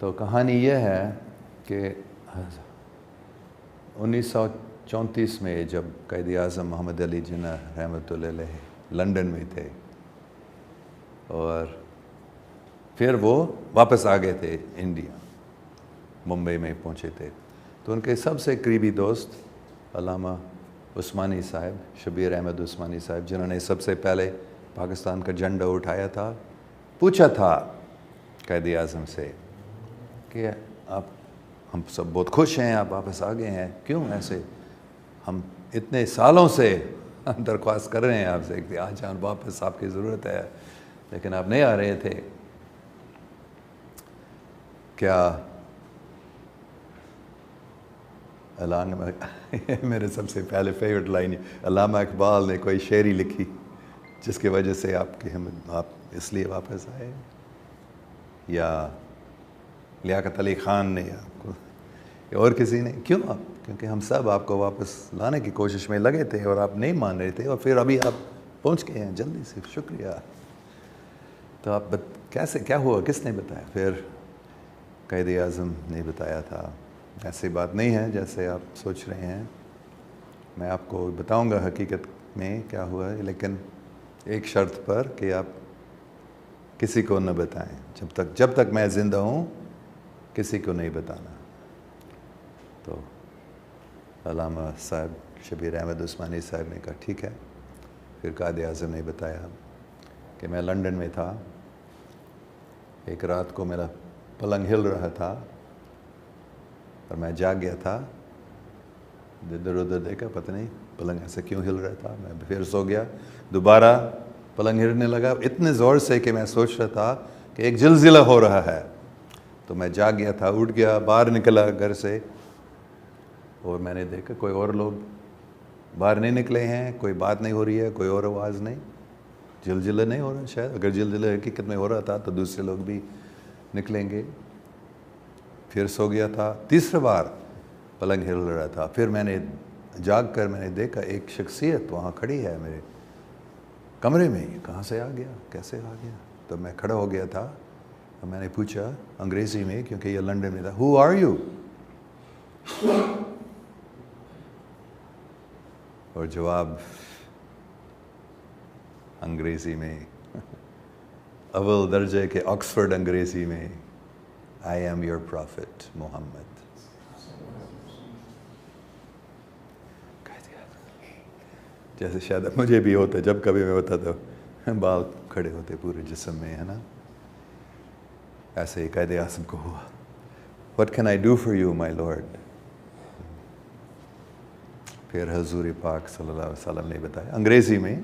تو کہانی یہ ہے کہ 1934 میں جب قائد اعظم محمد علی جناح رحمۃ اللہ علیہ لنڈن میں تھے اور پھر وہ واپس آ گئے تھے انڈیا، ممبئی میں پہنچے تھے، تو ان کے سب سے قریبی دوست علامہ عثمانی صاحب، شبیر احمد عثمانی صاحب، جنہوں نے سب سے پہلے پاکستان کا جھنڈا اٹھایا تھا، پوچھا تھا قائد اعظم سے کہ ہم سب بہت خوش ہیں آپ واپس آ گئے ہیں، کیوں ایسے؟ ہم اتنے سالوں سے درخواست کر رہے ہیں آپ سے کہ آ جان واپس، آپ کی ضرورت ہے، لیکن آپ نہیں آ رہے تھے۔ کیا علامہ میرے سب سے پہلے فیورٹ لائن، علامہ اقبال نے کوئی شاعری لکھی جس کی وجہ سے آپ اس لیے واپس آئے، یا لیاقت علی خان نے آپ کو، یا اور کسی نے؟ کیوں آپ؟ کیونکہ ہم سب آپ کو واپس لانے کی کوشش میں لگے تھے اور آپ نہیں مان رہے تھے، اور پھر ابھی آپ پہنچ گئے ہیں جلدی سے، شکریہ۔ تو آپ کیسے، کیا ہوا، کس نے بتایا؟ پھر قائد اعظم نے بتایا تھا۔ ایسی بات نہیں ہے جیسے آپ سوچ رہے ہیں، میں آپ کو بتاؤں گا حقیقت میں کیا ہوا ہے، لیکن ایک شرط پر کہ آپ کسی کو نہ بتائیں، جب تک میں زندہ ہوں کسی کو نہیں بتانا۔ تو علامہ صاحب شبیر احمد عثمانی صاحب نے کہا ٹھیک ہے۔ پھر قائد اعظم نے بتایا کہ میں لنڈن میں تھا، ایک رات کو میرا پلنگ ہل رہا تھا اور میں جاگ گیا تھا، ادھر ادھر دیکھا، پتہ نہیں پلنگ ایسے کیوں ہل رہا تھا، میں پھر سو گیا، دوبارہ پلنگ ہلنے لگا اتنے زور سے کہ میں سوچ رہا تھا کہ ایک زلزلہ ہو رہا ہے۔ تو میں جاگ گیا تھا، اٹھ گیا، باہر نکلا گھر سے، اور میں نے دیکھا کوئی اور لوگ باہر نہیں نکلے ہیں، کوئی بات نہیں ہو رہی ہے، کوئی اور آواز نہیں، زلزلہ نہیں ہو رہا شاید، اگر زلزلہ حقیقت میں ہو رہا تھا تو دوسرے لوگ بھی نکلیں گے۔ پھر سو گیا تھا، تیسرا بار پلنگ ہل رہا تھا، پھر میں نے جاگ کر میں نے دیکھا ایک شخصیت وہاں کھڑی ہے میرے کمرے میں، کہاں سے آ گیا، کیسے آ گیا؟ تو میں کھڑا ہو گیا تھا اور میں نے پوچھا انگریزی میں، کیونکہ یہ لنڈن میں تھا، ہو آر یو؟ اور جواب انگریزی میں، اول درجے کے آکسفورڈ انگریزی میں، آئی ایم یور پرافٹ محمد۔ جیسے شاید مجھے بھی ہوتا، جب کبھی میں ہوتا تو بال کھڑے ہوتے پورے جسم میں، ہے نا؟ ایسے ہی قائد اعظم کو ہوا، What can I do for you, my Lord؟ پھر حضور پاک صلی اللہ علیہ وسلم نے بتایا انگریزی میں،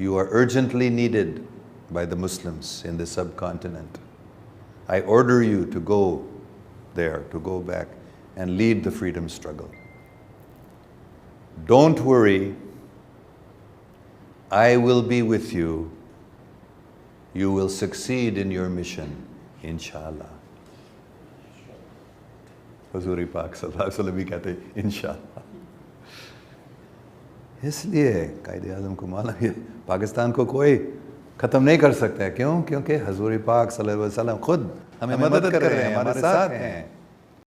You are urgently needed by the Muslims in the subcontinent. I order you to go there, to go back and lead the freedom struggle. Don't worry, I will be with you. You will succeed in your mission, inshallah. حضور پاک صلی اللہ علیہ وسلم بھی کہتے ہیں انشاءاللہ۔ اس لیے قائد اعظم کو معلوم ہے پاکستان کو کوئی ختم نہیں کر سکتا ہے، کیوں؟ کیونکہ حضور پاک صلی اللہ علیہ وسلم خود ہمیں مدد کر رہے ہیں، ہمارے ساتھ ہیں۔